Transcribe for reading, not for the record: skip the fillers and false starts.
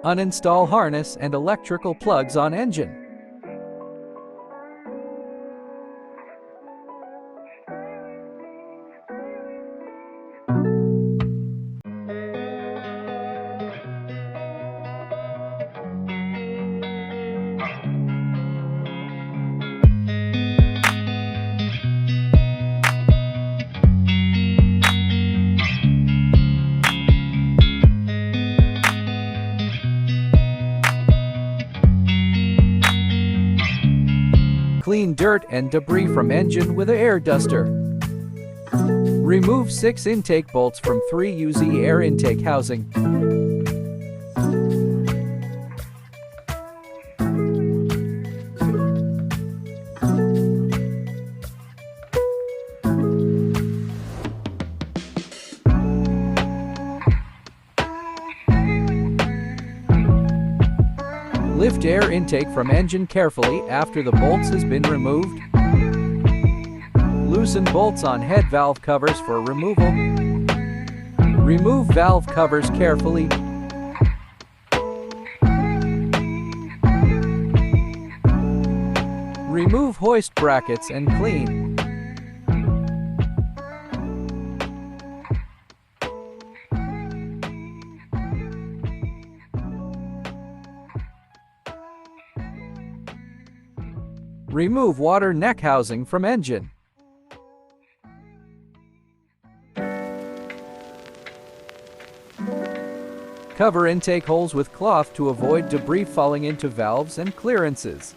Uninstall harness and electrical plugs on engine. Clean dirt and debris from engine with an air duster. Remove 6 intake bolts from 3UZ air intake housing. Lift air intake from engine carefully after the bolts has been removed. Loosen bolts on head valve covers for removal. Remove valve covers carefully. Remove hoist brackets and clean. Remove water neck housing from engine. Cover intake holes with cloth to avoid debris falling into valves and clearances.